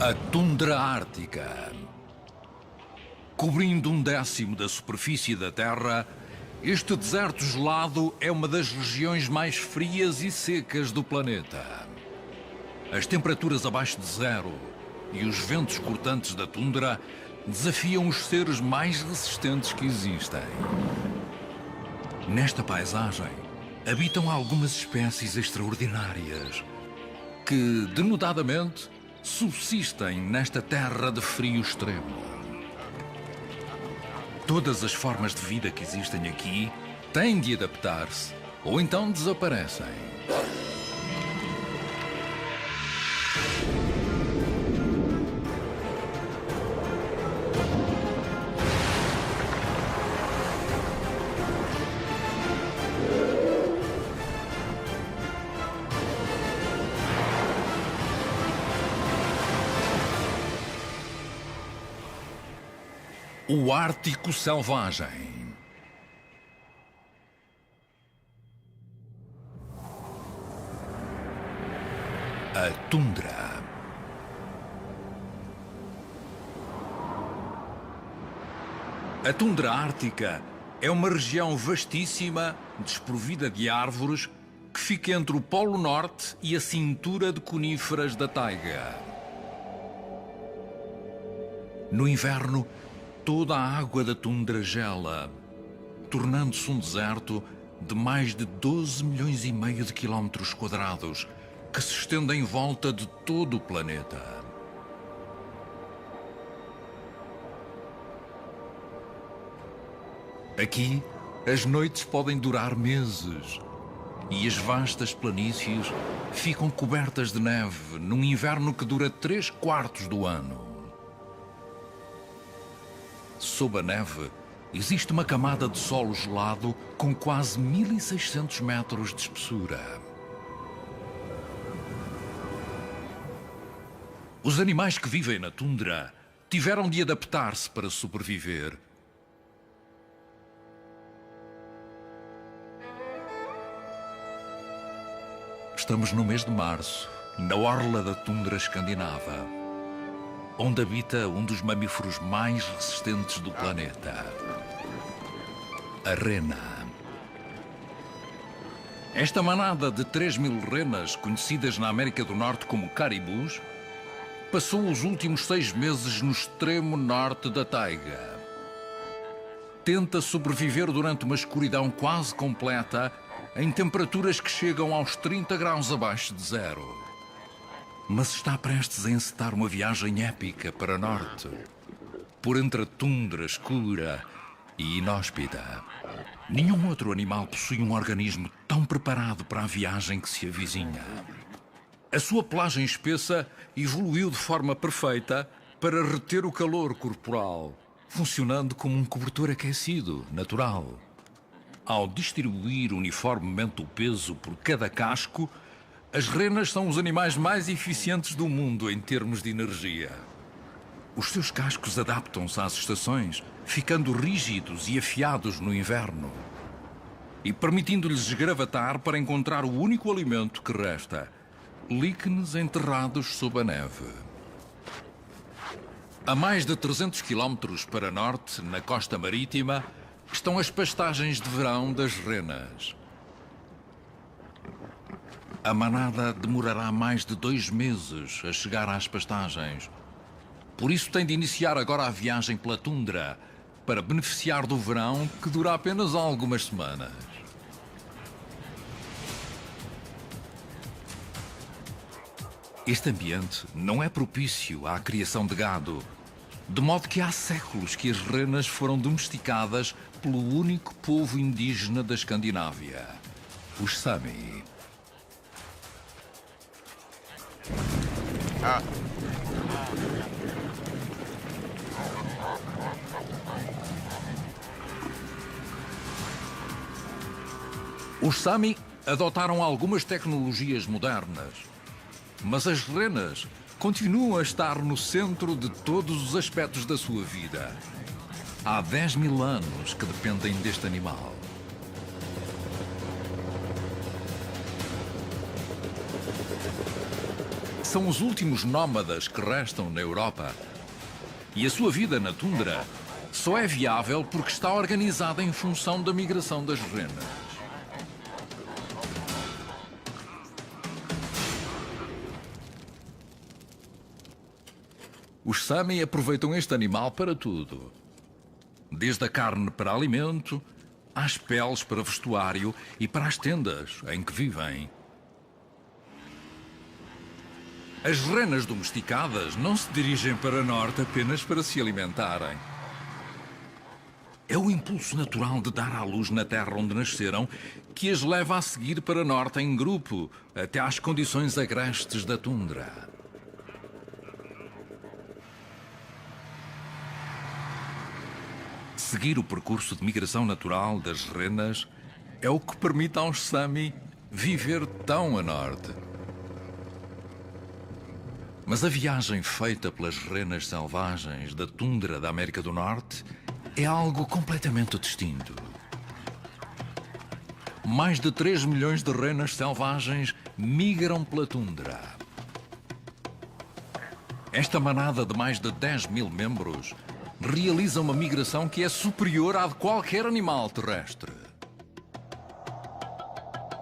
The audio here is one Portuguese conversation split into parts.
A tundra ártica. Cobrindo 1/10 da superfície da Terra, este deserto gelado é uma das regiões mais frias e secas do planeta. As temperaturas abaixo de zero e os ventos cortantes da tundra desafiam os seres mais resistentes que existem. Nesta paisagem, habitam algumas espécies extraordinárias que, denodadamente, subsistem nesta terra de frio extremo. Todas as formas de vida que existem aqui têm de adaptar-se ou então desaparecem. O Ártico Selvagem. A tundra. A tundra ártica é uma região vastíssima, desprovida de árvores, que fica entre o Polo Norte e a cintura de coníferas da taiga. No inverno, toda a água da tundra gela, tornando-se um deserto de mais de 12 milhões e meio de quilómetros quadrados, que se estende em volta de todo o planeta. Aqui, as noites podem durar meses e as vastas planícies ficam cobertas de neve num inverno que dura 3/4 do ano. Sob a neve, existe uma camada de solo gelado com quase 1600 metros de espessura. Os animais que vivem na tundra tiveram de adaptar-se para sobreviver. Estamos no mês de março, na orla da tundra escandinava, onde habita um dos mamíferos mais resistentes do planeta, a rena. Esta manada de 3.000 renas, conhecidas na América do Norte como caribus, passou os últimos 6 meses no extremo norte da taiga. Tenta sobreviver durante uma escuridão quase completa, em temperaturas que chegam aos 30 graus abaixo de zero. Mas está prestes a encetar uma viagem épica para norte, por entre a tundra escura e inóspita. Nenhum outro animal possui um organismo tão preparado para a viagem que se avizinha. A sua pelagem espessa evoluiu de forma perfeita para reter o calor corporal, funcionando como um cobertor aquecido, natural. Ao distribuir uniformemente o peso por cada casco, as renas são os animais mais eficientes do mundo em termos de energia. Os seus cascos adaptam-se às estações, ficando rígidos e afiados no inverno e permitindo-lhes esgravatar para encontrar o único alimento que resta: líquenes enterrados sob a neve. A mais de 300 quilómetros para norte, na costa marítima, estão as pastagens de verão das renas. A manada demorará mais de 2 meses a chegar às pastagens. Por isso tem de iniciar agora a viagem pela tundra, para beneficiar do verão que dura apenas algumas semanas. Este ambiente não é propício à criação de gado, de modo que há séculos que as renas foram domesticadas pelo único povo indígena da Escandinávia, os Sami. Os Sami adotaram algumas tecnologias modernas, mas as renas continuam a estar no centro de todos os aspectos da sua vida. Há 10.000 anos que dependem deste animal. São os últimos nómadas que restam na Europa. E a sua vida na tundra só é viável porque está organizada em função da migração das renas. Os Sami aproveitam este animal para tudo. Desde a carne para alimento, às peles para vestuário e para as tendas em que vivem. As renas domesticadas não se dirigem para norte apenas para se alimentarem. É o impulso natural de dar à luz na terra onde nasceram que as leva a seguir para norte em grupo, até às condições agrestes da tundra. Seguir o percurso de migração natural das renas é o que permite aos Sami viver tão a norte. Mas a viagem feita pelas renas selvagens da tundra da América do Norte é algo completamente distinto. Mais de 3 milhões de renas selvagens migram pela tundra. Esta manada de mais de 10 mil membros realiza uma migração que é superior à de qualquer animal terrestre.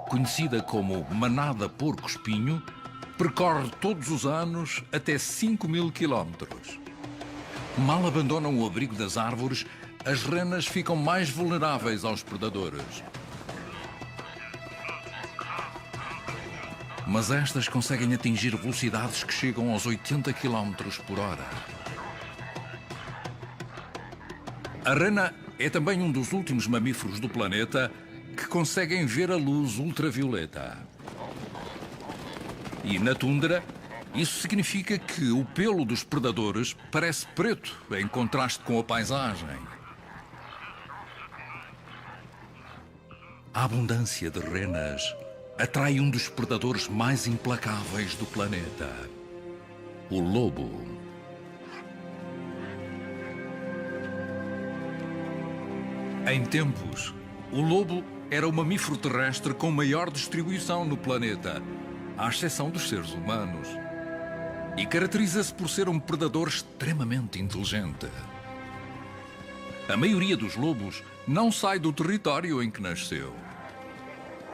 Conhecida como manada porco-espinho, percorre todos os anos até 5.000 quilómetros. Mal abandonam o abrigo das árvores, as renas ficam mais vulneráveis aos predadores. Mas estas conseguem atingir velocidades que chegam aos 80 quilómetros por hora. A rena é também um dos últimos mamíferos do planeta que conseguem ver a luz ultravioleta. E na tundra, isso significa que o pelo dos predadores parece preto, em contraste com a paisagem. A abundância de renas atrai um dos predadores mais implacáveis do planeta, o lobo. Em tempos, o lobo era o mamífero terrestre com maior distribuição no planeta, à exceção dos seres humanos. E caracteriza-se por ser um predador extremamente inteligente. A maioria dos lobos não sai do território em que nasceu.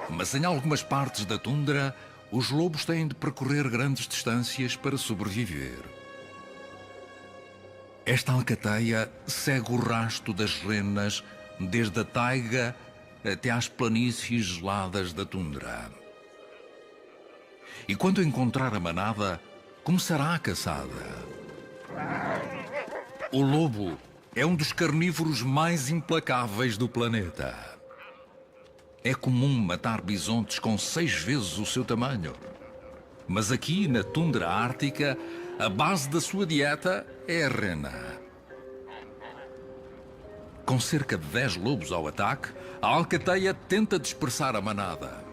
Mas em algumas partes da tundra, os lobos têm de percorrer grandes distâncias para sobreviver. Esta alcateia segue o rasto das renas desde a taiga até às planícies geladas da tundra. E quando encontrar a manada, começará a caçada. O lobo é um dos carnívoros mais implacáveis do planeta. É comum matar bisontes com 6 vezes o seu tamanho. Mas aqui, na tundra ártica, a base da sua dieta é a rena. Com cerca de 10 lobos ao ataque, a alcateia tenta dispersar a manada.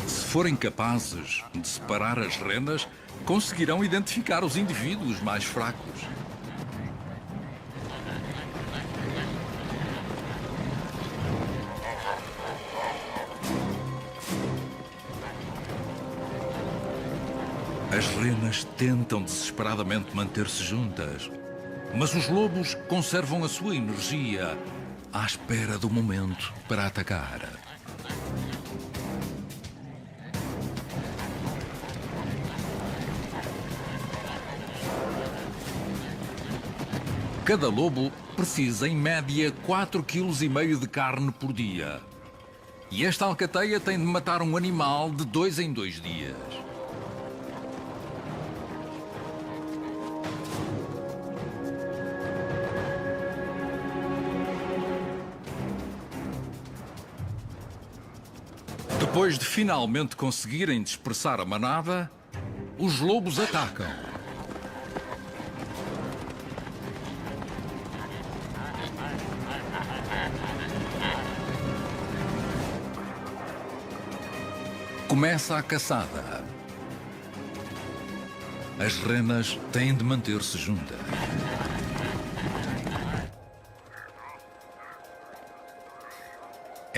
Se forem capazes de separar as renas, conseguirão identificar os indivíduos mais fracos. As renas tentam desesperadamente manter-se juntas, mas os lobos conservam a sua energia à espera do momento para atacar. Cada lobo precisa, em média, 4,5 kg de carne por dia. E esta alcateia tem de matar um animal de 2 em 2 dias. Depois de finalmente conseguirem dispersar a manada, os lobos atacam. Começa a caçada. As renas têm de manter-se juntas.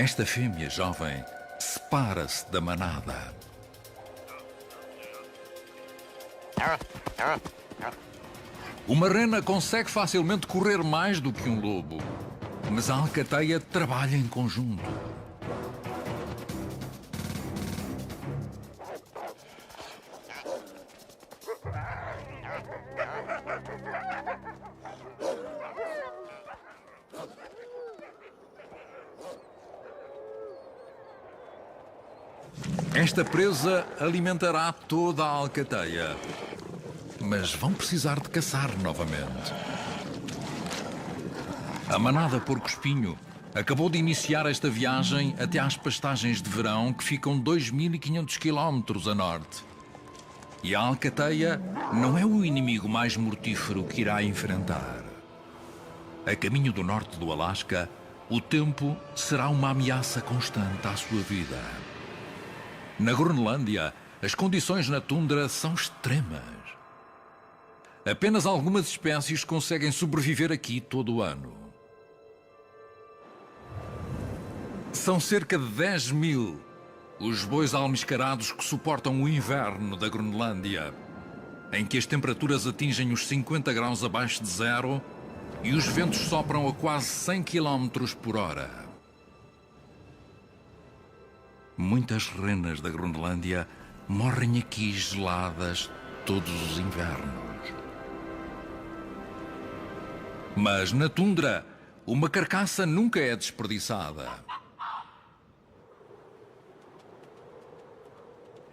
Esta fêmea jovem separa-se da manada. Uma rena consegue facilmente correr mais do que um lobo, mas a alcateia trabalha em conjunto. Esta presa alimentará toda a alcateia, mas vão precisar de caçar novamente. A manada porco-espinho acabou de iniciar esta viagem até às pastagens de verão que ficam 2.500 quilómetros a norte. E a alcateia não é o inimigo mais mortífero que irá enfrentar. A caminho do norte do Alasca, o tempo será uma ameaça constante à sua vida. Na Groenlândia, as condições na tundra são extremas. Apenas algumas espécies conseguem sobreviver aqui todo o ano. São cerca de 10.000 os bois almiscarados que suportam o inverno da Groenlândia, em que as temperaturas atingem os 50 graus abaixo de zero e os ventos sopram a quase 100 km por hora. Muitas renas da Groenlândia morrem aqui geladas todos os invernos. Mas na tundra, uma carcaça nunca é desperdiçada.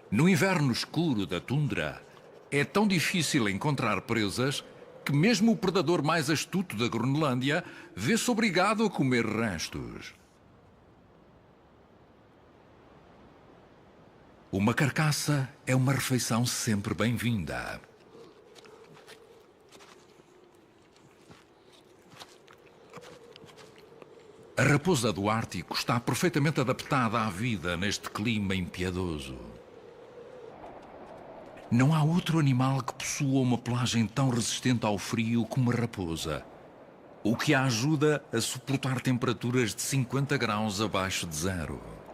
No inverno escuro da tundra, é tão difícil encontrar presas que mesmo o predador mais astuto da Groenlândia vê-se obrigado a comer restos. Uma carcaça é uma refeição sempre bem-vinda. A raposa do Ártico está perfeitamente adaptada à vida neste clima impiedoso. Não há outro animal que possua uma pelagem tão resistente ao frio como a raposa, o que a ajuda a suportar temperaturas de 50 graus abaixo de zero.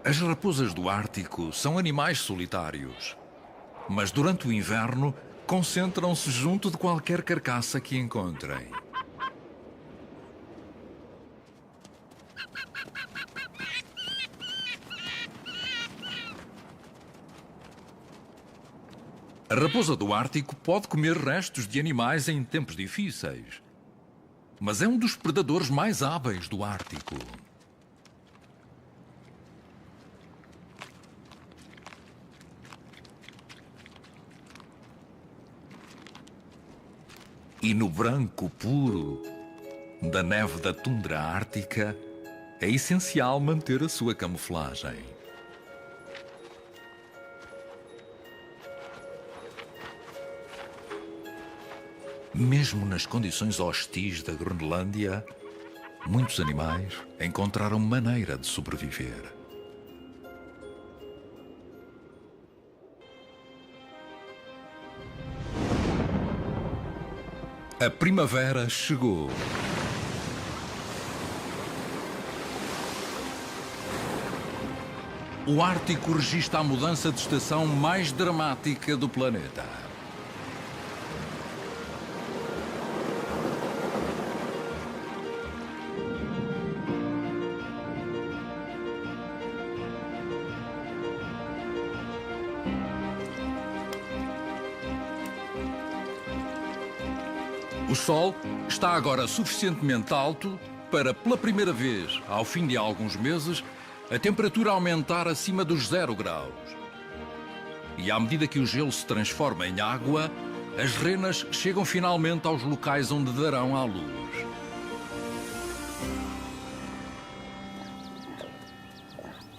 As raposas do Ártico são animais solitários, mas durante o inverno concentram-se junto de qualquer carcaça que encontrem. A raposa do Ártico pode comer restos de animais em tempos difíceis, mas é um dos predadores mais hábeis do Ártico. E no branco puro da neve da tundra ártica, é essencial manter a sua camuflagem. Mesmo nas condições hostis da Groenlândia, muitos animais encontraram maneira de sobreviver. A primavera chegou. O Ártico registra a mudança de estação mais dramática do planeta. O Sol está agora suficientemente alto para, pela primeira vez, ao fim de alguns meses, a temperatura aumentar acima dos 0 graus. E à medida que o gelo se transforma em água, as renas chegam finalmente aos locais onde darão à luz.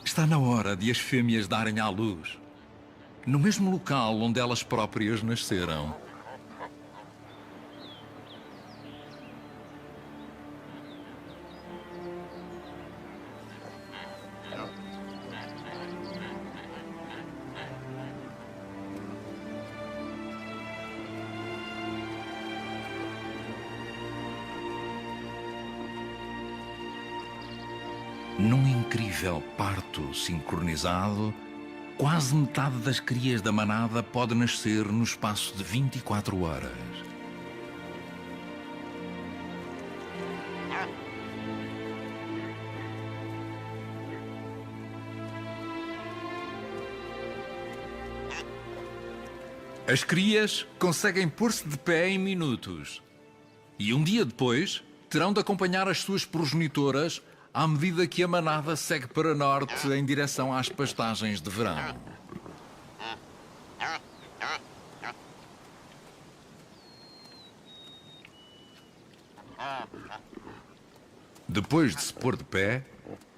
Está na hora de as fêmeas darem à luz, no mesmo local onde elas próprias nasceram. Num incrível parto sincronizado, quase metade das crias da manada pode nascer no espaço de 24 horas. As crias conseguem pôr-se de pé em minutos. E um dia depois, terão de acompanhar as suas progenitoras à medida que a manada segue para norte em direção às pastagens de verão. Depois de se pôr de pé,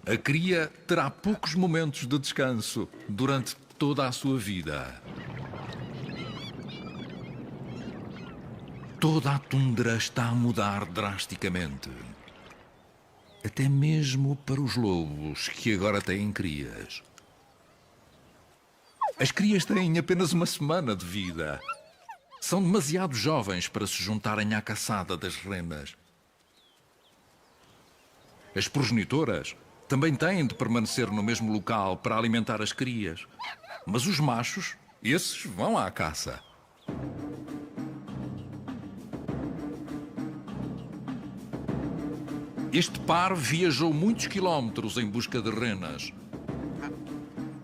a cria terá poucos momentos de descanso durante toda a sua vida. Toda a tundra está a mudar drasticamente. Até mesmo para os lobos, que agora têm crias. As crias têm apenas uma semana de vida. São demasiado jovens para se juntarem à caçada das renas. As progenitoras também têm de permanecer no mesmo local para alimentar as crias. Mas os machos, esses vão à caça. Este par viajou muitos quilómetros em busca de renas.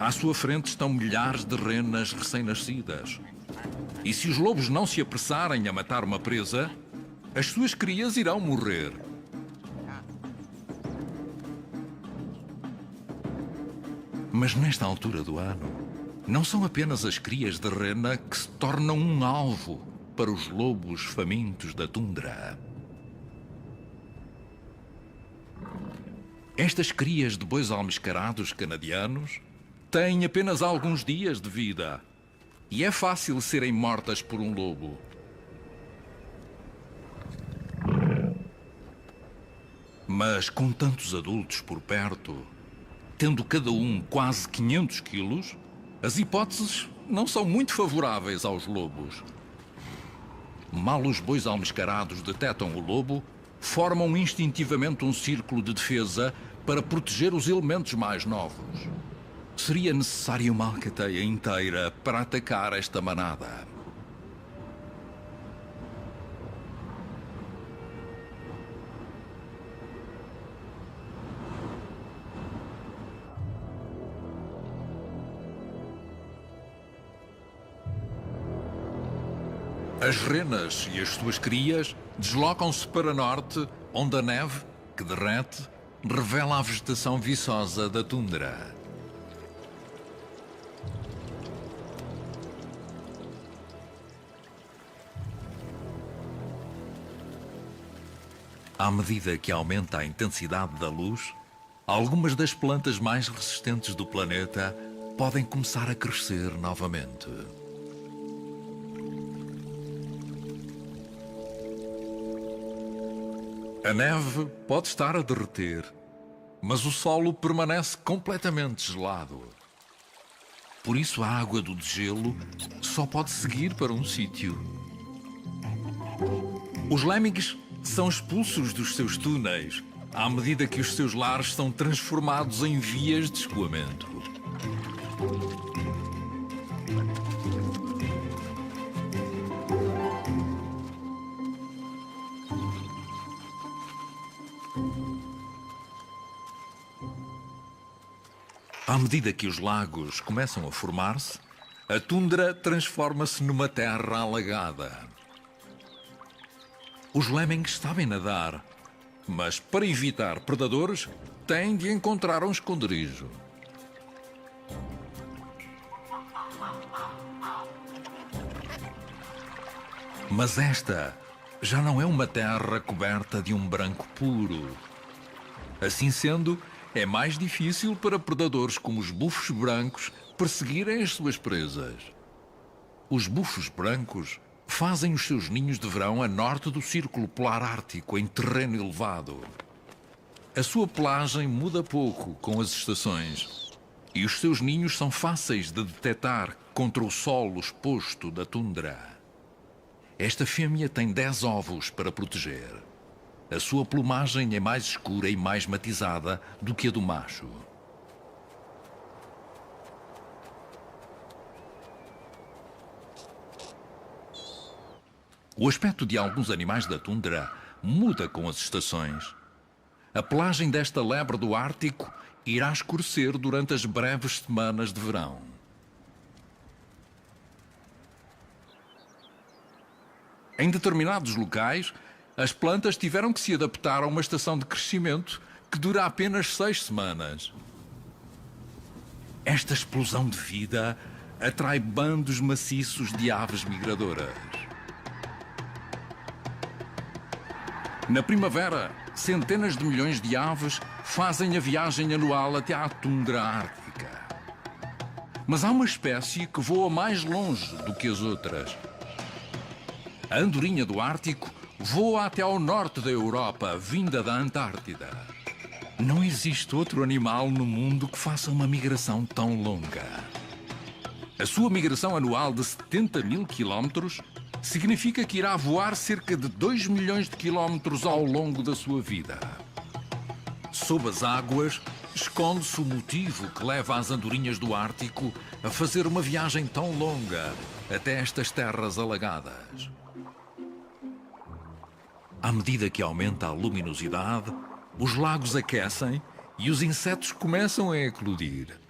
À sua frente estão milhares de renas recém-nascidas. E se os lobos não se apressarem a matar uma presa, as suas crias irão morrer. Mas nesta altura do ano, não são apenas as crias de rena que se tornam um alvo para os lobos famintos da tundra. Estas crias de bois almiscarados canadianos têm apenas alguns dias de vida e é fácil serem mortas por um lobo. Mas com tantos adultos por perto, tendo cada um quase 500 quilos, as hipóteses não são muito favoráveis aos lobos. Mal os bois almiscarados detectam o lobo, formam instintivamente um círculo de defesa para proteger os elementos mais novos. Seria necessária uma alcateia inteira para atacar esta manada. As renas e as suas crias deslocam-se para norte, onde a neve, que derrete, revela a vegetação viçosa da tundra. À medida que aumenta a intensidade da luz, algumas das plantas mais resistentes do planeta podem começar a crescer novamente. A neve pode estar a derreter, mas o solo permanece completamente gelado. Por isso a água do degelo só pode seguir para um sítio. Os lemmings são expulsos dos seus túneis à medida que os seus lares são transformados em vias de escoamento. À medida que os lagos começam a formar-se, a tundra transforma-se numa terra alagada. Os lemmings sabem nadar, mas para evitar predadores, têm de encontrar um esconderijo. Mas esta já não é uma terra coberta de um branco puro. Assim sendo, é mais difícil para predadores como os bufos brancos perseguirem as suas presas. Os bufos brancos fazem os seus ninhos de verão a norte do Círculo Polar Ártico, em terreno elevado. A sua pelagem muda pouco com as estações e os seus ninhos são fáceis de detectar contra o solo exposto da tundra. Esta fêmea tem 10 ovos para proteger. A sua plumagem é mais escura e mais matizada do que a do macho. O aspecto de alguns animais da tundra muda com as estações. A pelagem desta lebre do Ártico irá escurecer durante as breves semanas de verão. Em determinados locais, as plantas tiveram que se adaptar a uma estação de crescimento que dura apenas 6 semanas. Esta explosão de vida atrai bandos maciços de aves migradoras. Na primavera, centenas de milhões de aves fazem a viagem anual até à tundra ártica. Mas há uma espécie que voa mais longe do que as outras. A andorinha do Ártico voa até ao norte da Europa, vinda da Antártida. Não existe outro animal no mundo que faça uma migração tão longa. A sua migração anual de 70 mil quilómetros significa que irá voar cerca de 2 milhões de quilómetros ao longo da sua vida. Sob as águas, esconde-se o motivo que leva as andorinhas do Ártico a fazer uma viagem tão longa até estas terras alagadas. À medida que aumenta a luminosidade, os lagos aquecem e os insetos começam a eclodir.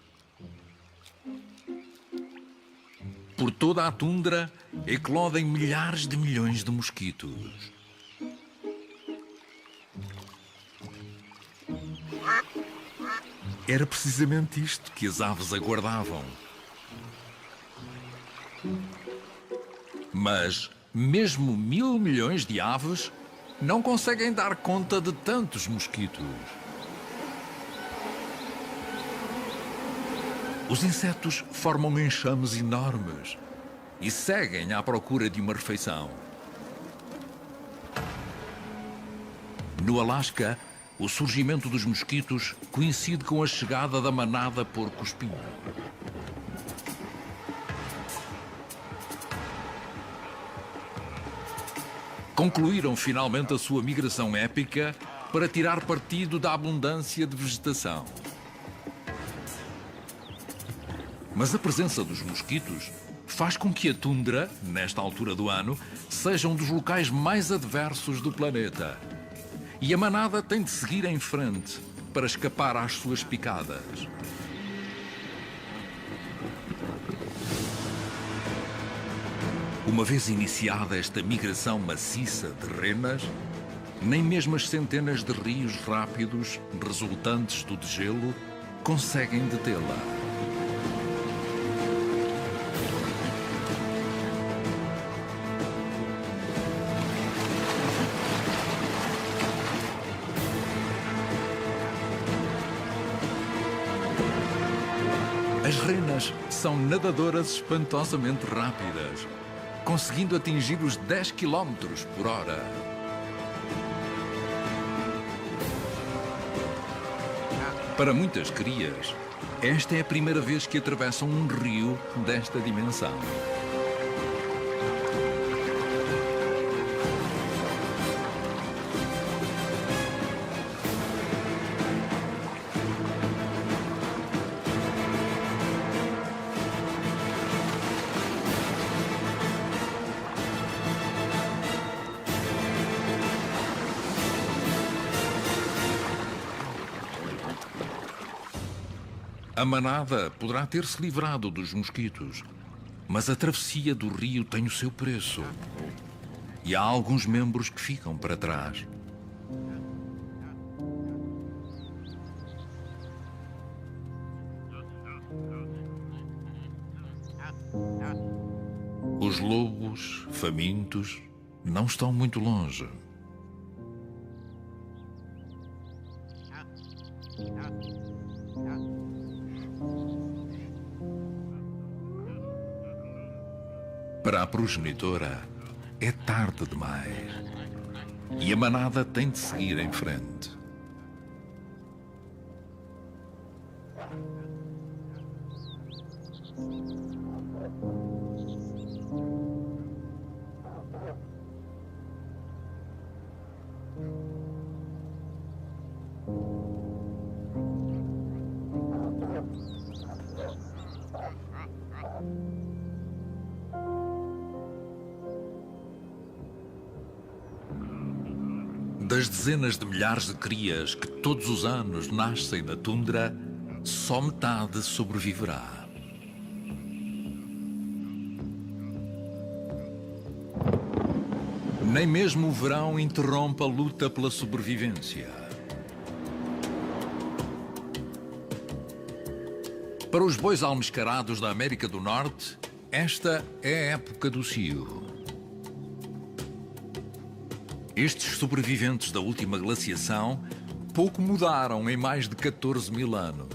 Por toda a tundra, eclodem milhares de milhões de mosquitos. Era precisamente isto que as aves aguardavam. Mas, mesmo 1.000 milhões de aves não conseguem dar conta de tantos mosquitos. Os insetos formam enxames enormes e seguem à procura de uma refeição. No Alasca, o surgimento dos mosquitos coincide com a chegada da manada porco-espinho. Concluíram finalmente a sua migração épica para tirar partido da abundância de vegetação. Mas a presença dos mosquitos faz com que a tundra, nesta altura do ano, seja um dos locais mais adversos do planeta. E a manada tem de seguir em frente para escapar às suas picadas. Uma vez iniciada esta migração maciça de renas, nem mesmo as centenas de rios rápidos resultantes do degelo conseguem detê-la. As renas são nadadoras espantosamente rápidas, conseguindo atingir os 10 km por hora. Para muitas crias, esta é a primeira vez que atravessam um rio desta dimensão. A manada poderá ter-se livrado dos mosquitos, mas a travessia do rio tem o seu preço. E há alguns membros que ficam para trás. Os lobos, famintos, não estão muito longe. Para a progenitora, é tarde demais. E a manada tem de seguir em frente. Das dezenas de milhares de crias que todos os anos nascem na tundra, só metade sobreviverá. Nem mesmo o verão interrompe a luta pela sobrevivência. Para os bois almiscarados da América do Norte, esta é a época do cio. Estes sobreviventes da última glaciação pouco mudaram em mais de 14 mil anos.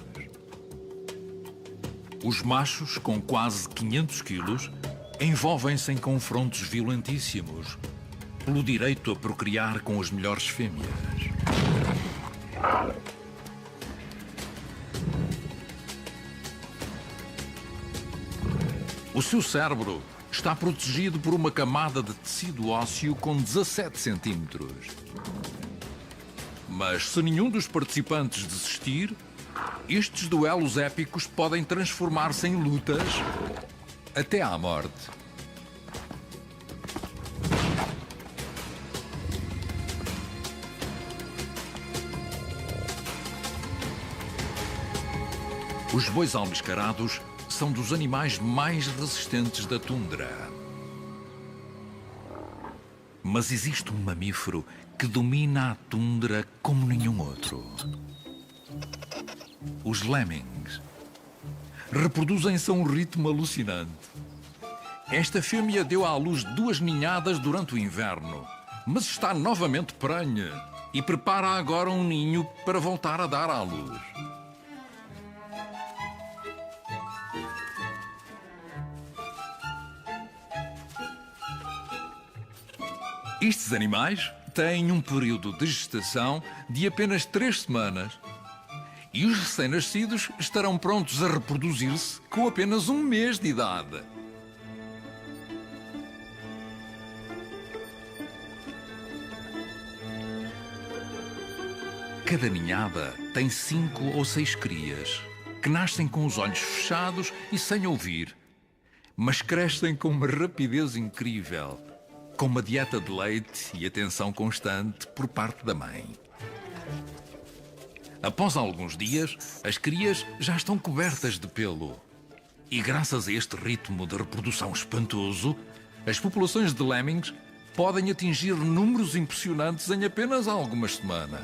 Os machos, com quase 500 quilos, envolvem-se em confrontos violentíssimos pelo direito a procriar com as melhores fêmeas. O seu cérebro está protegido por uma camada de tecido ósseo com 17 centímetros. Mas se nenhum dos participantes desistir, estes duelos épicos podem transformar-se em lutas até à morte. Os bois almiscarados são dos animais mais resistentes da tundra. Mas existe um mamífero que domina a tundra como nenhum outro. Os lemmings. Reproduzem-se a um ritmo alucinante. Esta fêmea deu à luz 2 ninhadas durante o inverno, mas está novamente prenhe e prepara agora um ninho para voltar a dar à luz. Estes animais têm um período de gestação de apenas 3 semanas e os recém-nascidos estarão prontos a reproduzir-se com apenas 1 mês de idade. Cada ninhada tem 5 ou 6 crias que nascem com os olhos fechados e sem ouvir, mas crescem com uma rapidez incrível, com uma dieta de leite e atenção constante por parte da mãe. Após alguns dias, as crias já estão cobertas de pelo. E graças a este ritmo de reprodução espantoso, as populações de lemmings podem atingir números impressionantes em apenas algumas semanas.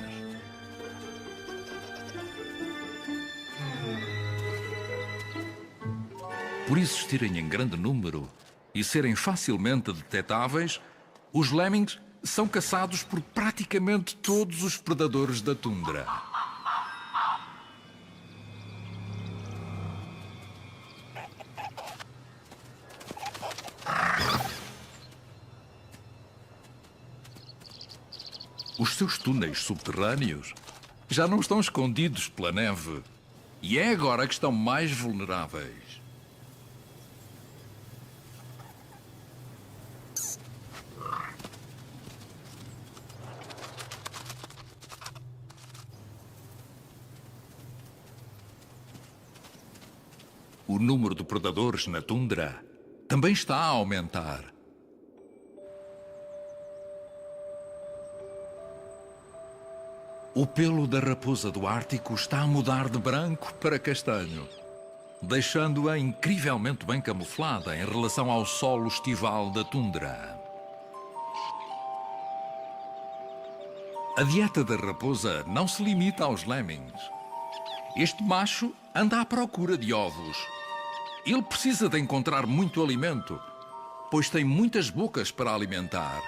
Por existirem em grande número e serem facilmente detetáveis, os lemmings são caçados por praticamente todos os predadores da tundra. Os seus túneis subterrâneos já não estão escondidos pela neve e é agora que estão mais vulneráveis. O número de predadores na tundra também está a aumentar. O pelo da raposa do Ártico está a mudar de branco para castanho, deixando-a incrivelmente bem camuflada em relação ao solo estival da tundra. A dieta da raposa não se limita aos lemmings. Este macho anda à procura de ovos. Ele precisa de encontrar muito alimento, pois tem muitas bocas para alimentar.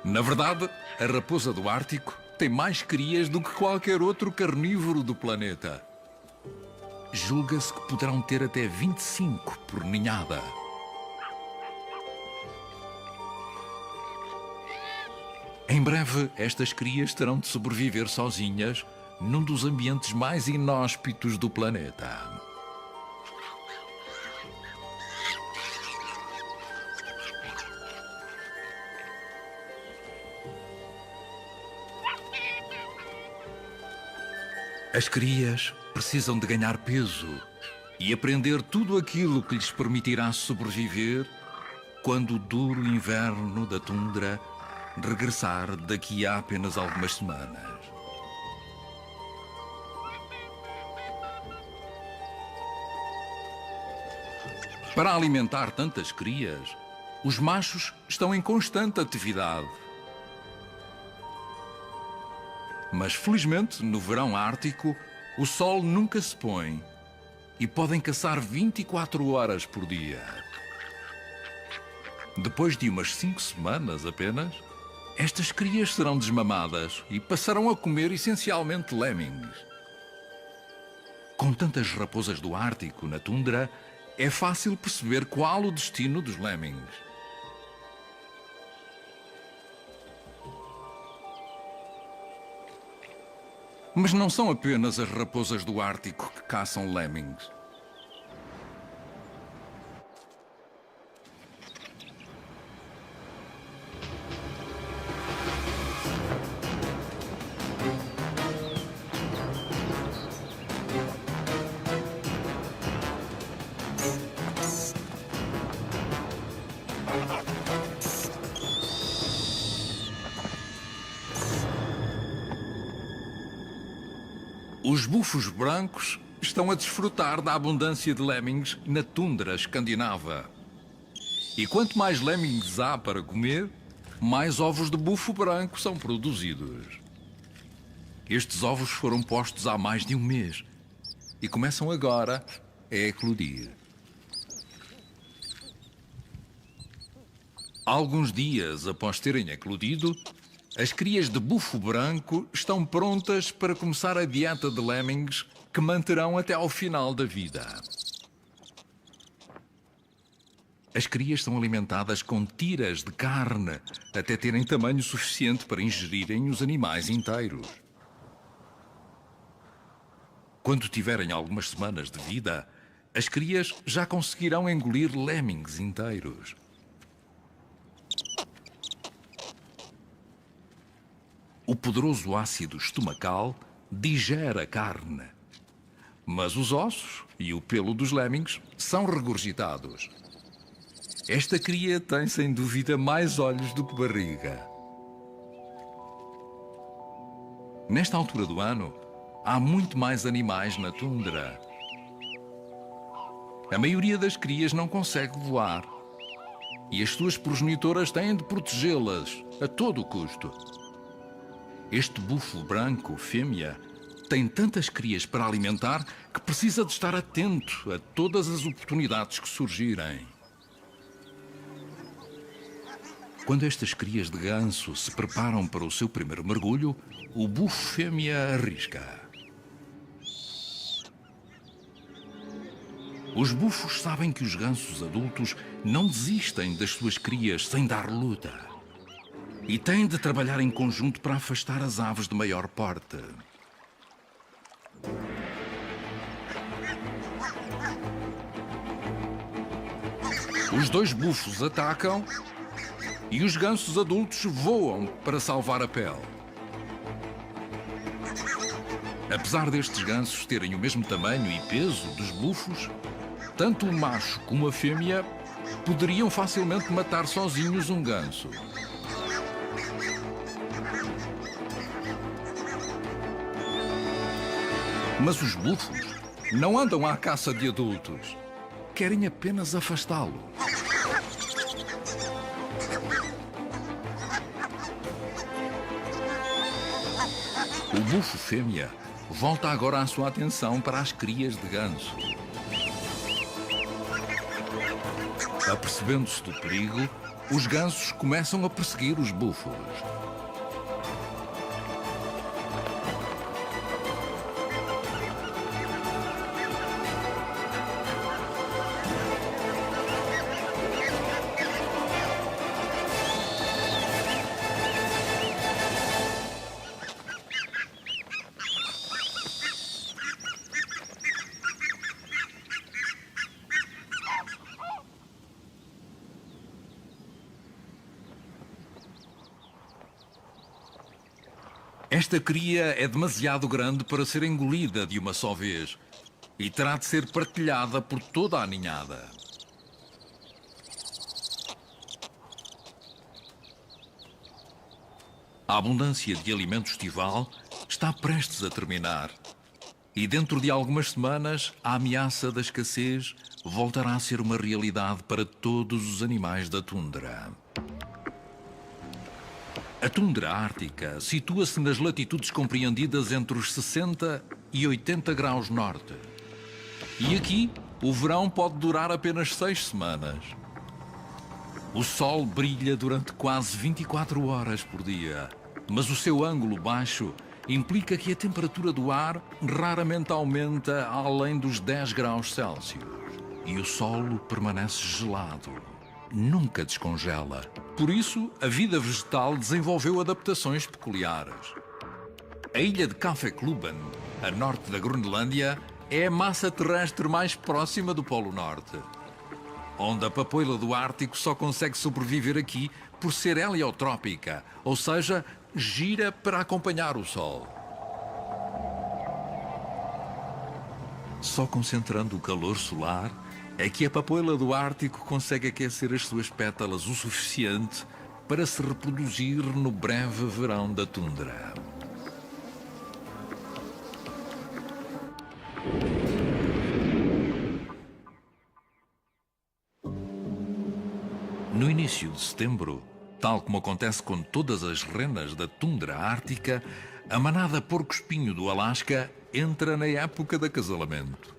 Na verdade, a raposa do Ártico tem mais crias do que qualquer outro carnívoro do planeta. Julga-se que poderão ter até 25 por ninhada. Em breve, estas crias terão de sobreviver sozinhas num dos ambientes mais inóspitos do planeta. As crias precisam de ganhar peso e aprender tudo aquilo que lhes permitirá sobreviver quando o duro inverno da tundra regressar daqui a apenas algumas semanas. Para alimentar tantas crias, os machos estão em constante atividade. Mas, felizmente, no verão ártico, o sol nunca se põe e podem caçar 24 horas por dia. Depois de umas 5 semanas apenas, estas crias serão desmamadas e passarão a comer essencialmente lemmings. Com tantas raposas do Ártico na tundra, é fácil perceber qual o destino dos lemmings. Mas não são apenas as raposas do Ártico que caçam lemmings. Os bufos brancos estão a desfrutar da abundância de lemmings na tundra escandinava. E quanto mais lemmings há para comer, mais ovos de bufo branco são produzidos. Estes ovos foram postos há mais de um mês e começam agora a eclodir. Alguns dias após terem eclodido, as crias de bufo branco estão prontas para começar a dieta de lemmings que manterão até ao final da vida. As crias são alimentadas com tiras de carne até terem tamanho suficiente para ingerirem os animais inteiros. Quando tiverem algumas semanas de vida, as crias já conseguirão engolir lemmings inteiros. O poderoso ácido estomacal digere a carne, mas os ossos e o pelo dos lemmings são regurgitados. Esta cria tem, sem dúvida, mais olhos do que barriga. Nesta altura do ano, há muito mais animais na tundra. A maioria das crias não consegue voar e as suas progenitoras têm de protegê-las a todo o custo. Este bufo branco, fêmea, tem tantas crias para alimentar que precisa de estar atento a todas as oportunidades que surgirem. Quando estas crias de ganso se preparam para o seu primeiro mergulho, o bufo fêmea arrisca. Os bufos sabem que os gansos adultos não desistem das suas crias sem dar luta. E têm de trabalhar em conjunto para afastar as aves de maior porte. Os dois bufos atacam e os gansos adultos voam para salvar a pele. Apesar destes gansos terem o mesmo tamanho e peso dos bufos, tanto o macho como a fêmea poderiam facilmente matar sozinhos um ganso. Mas os bufos não andam à caça de adultos. Querem apenas afastá-lo. O bufo fêmea volta agora a sua atenção para as crias de ganso. Apercebendo-se do perigo, os gansos começam a perseguir os bufos. Esta cria é demasiado grande para ser engolida de uma só vez e terá de ser partilhada por toda a ninhada. A abundância de alimento estival está prestes a terminar e dentro de algumas semanas a ameaça da escassez voltará a ser uma realidade para todos os animais da tundra. A tundra ártica situa-se nas latitudes compreendidas entre os 60 e 80 graus norte. E aqui, o verão pode durar apenas 6 semanas. O sol brilha durante quase 24 horas por dia, mas o seu ângulo baixo implica que a temperatura do ar raramente aumenta além dos 10 graus Celsius. E o solo permanece gelado. Nunca descongela. Por isso, a vida vegetal desenvolveu adaptações peculiares. A ilha de Kaffeklubben, a norte da Groenlândia, é a massa terrestre mais próxima do Polo Norte, onde a papoila do Ártico só consegue sobreviver aqui por ser heliotrópica, ou seja, gira para acompanhar o Sol. Só concentrando o calor solar é que a papoila do Ártico consegue aquecer as suas pétalas o suficiente para se reproduzir no breve verão da tundra. No início de setembro, tal como acontece com todas as renas da tundra ártica, a manada porco-espinho do Alasca entra na época de acasalamento.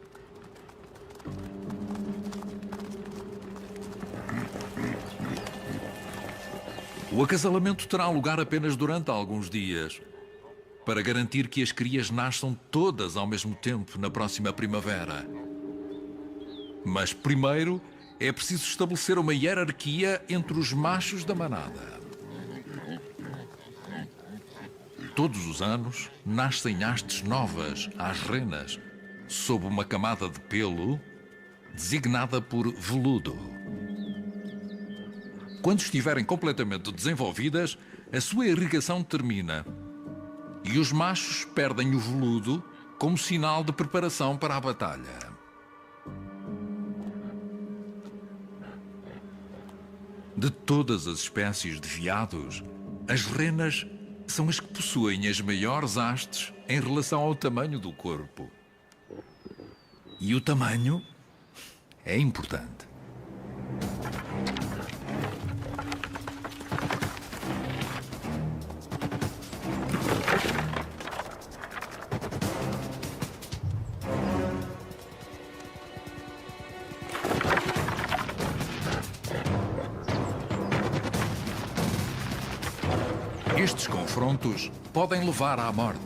O acasalamento terá lugar apenas durante alguns dias, para garantir que as crias nasçam todas ao mesmo tempo na próxima primavera. Mas primeiro é preciso estabelecer uma hierarquia entre os machos da manada. Todos os anos nascem hastes novas às renas, sob uma camada de pelo designada por veludo. Quando estiverem completamente desenvolvidas, a sua irrigação termina e os machos perdem o veludo como sinal de preparação para a batalha. De todas as espécies de veados, as renas são as que possuem as maiores hastes em relação ao tamanho do corpo. E o tamanho é importante. Estes confrontos podem levar à morte.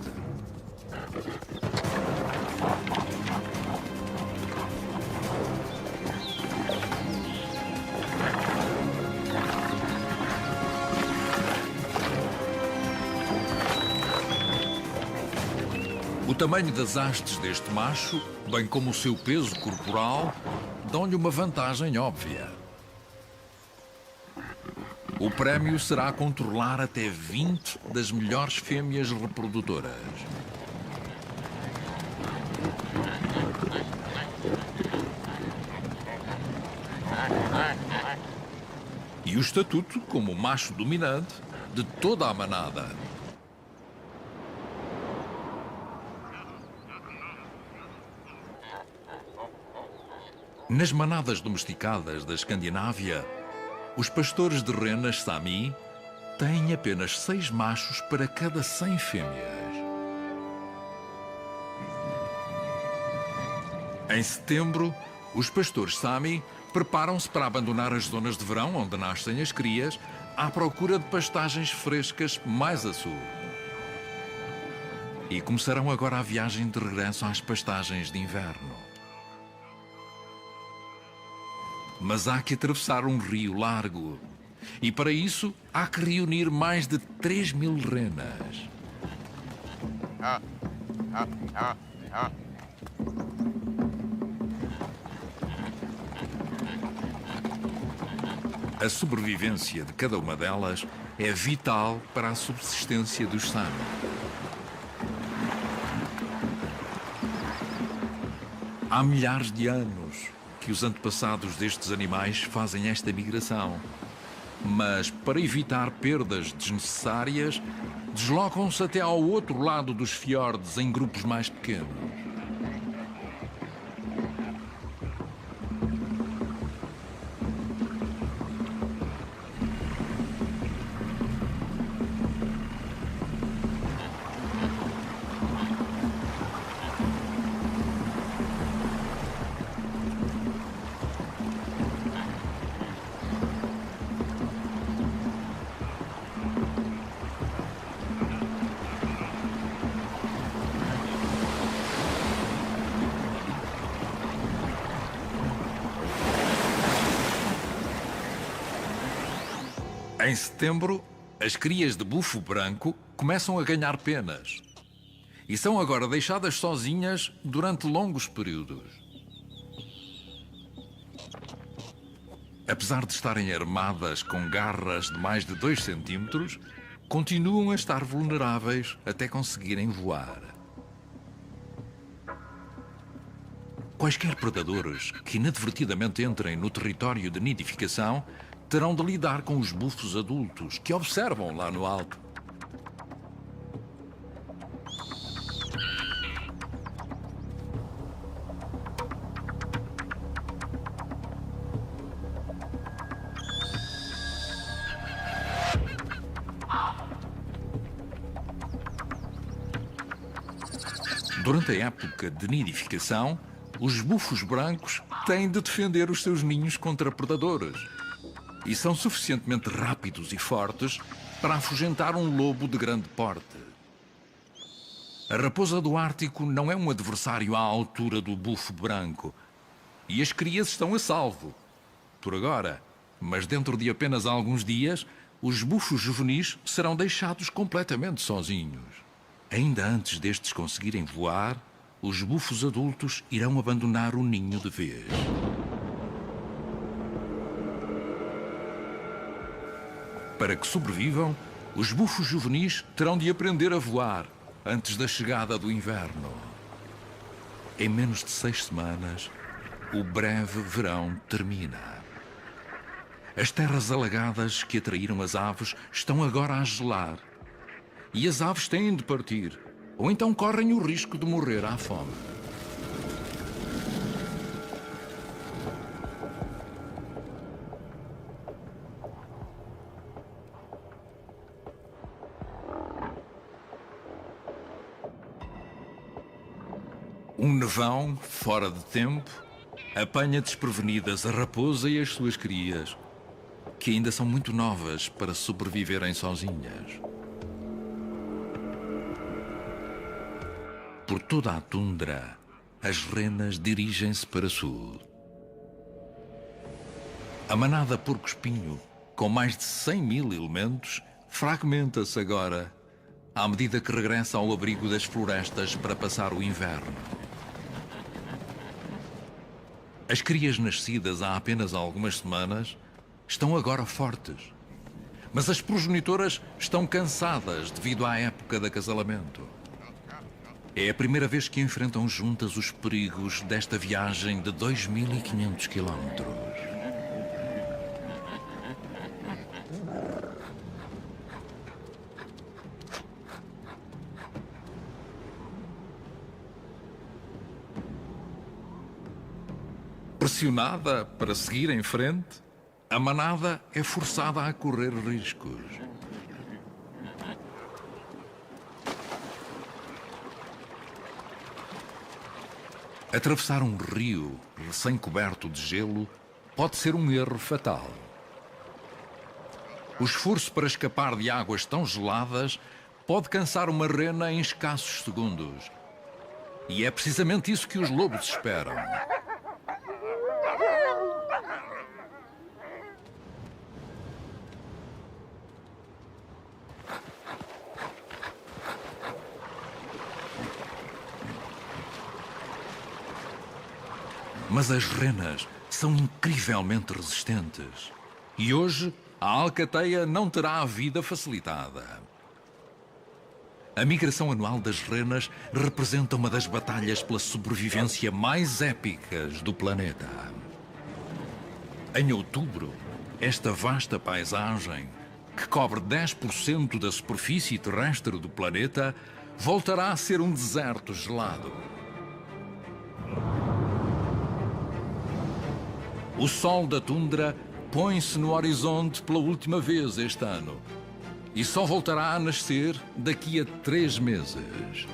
O tamanho das hastes deste macho, bem como o seu peso corporal, dão-lhe uma vantagem óbvia. O prémio será controlar até 20 das melhores fêmeas reprodutoras. E o estatuto como macho dominante de toda a manada. Nas manadas domesticadas da Escandinávia, os pastores de renas Sami têm apenas 6 machos para cada 100 fêmeas. Em setembro, os pastores Sami preparam-se para abandonar as zonas de verão onde nascem as crias à procura de pastagens frescas mais a sul. E começarão agora a viagem de regresso às pastagens de inverno. Mas há que atravessar um rio largo. E para isso, há que reunir mais de 3.000 renas. A sobrevivência de cada uma delas é vital para a subsistência dos Sami. Há milhares de anos que os antepassados destes animais fazem esta migração. Mas, para evitar perdas desnecessárias, deslocam-se até ao outro lado dos fiordes em grupos mais pequenos. Em setembro, as crias de bufo branco começam a ganhar penas e são agora deixadas sozinhas durante longos períodos. Apesar de estarem armadas com garras de mais de 2 centímetros, continuam a estar vulneráveis até conseguirem voar. Quaisquer predadores que inadvertidamente entrem no território de nidificação terão de lidar com os bufos adultos que observam lá no alto. Durante a época de nidificação, os bufos brancos têm de defender os seus ninhos contra predadores e são suficientemente rápidos e fortes para afugentar um lobo de grande porte. A raposa do Ártico não é um adversário à altura do bufo branco e as crias estão a salvo, por agora, mas dentro de apenas alguns dias, os bufos juvenis serão deixados completamente sozinhos. Ainda antes destes conseguirem voar, os bufos adultos irão abandonar o ninho de vez. Para que sobrevivam, os bufos juvenis terão de aprender a voar antes da chegada do inverno. Em menos de 6 semanas, o breve verão termina. As terras alagadas que atraíram as aves estão agora a gelar. E as aves têm de partir, ou então correm o risco de morrer à fome. Um nevão, fora de tempo, apanha desprevenidas a raposa e as suas crias, que ainda são muito novas para sobreviverem sozinhas. Por toda a tundra, as renas dirigem-se para sul. A manada porco-espinho, com mais de 100.000 elementos, fragmenta-se agora, à medida que regressa ao abrigo das florestas para passar o inverno. As crias nascidas há apenas algumas semanas estão agora fortes, mas as progenitoras estão cansadas devido à época de acasalamento. É a primeira vez que enfrentam juntas os perigos desta viagem de 2.500 quilómetros. Pressionada para seguir em frente, a manada é forçada a correr riscos. Atravessar um rio recém-coberto de gelo pode ser um erro fatal. O esforço para escapar de águas tão geladas pode cansar uma rena em escassos segundos. E é precisamente isso que os lobos esperam. Mas as renas são incrivelmente resistentes. E hoje, a alcateia não terá a vida facilitada. A migração anual das renas representa uma das batalhas pela sobrevivência mais épicas do planeta. Em outubro, esta vasta paisagem, que cobre 10% da superfície terrestre do planeta, voltará a ser um deserto gelado. O sol da tundra põe-se no horizonte pela última vez este ano e só voltará a nascer daqui a 3 meses.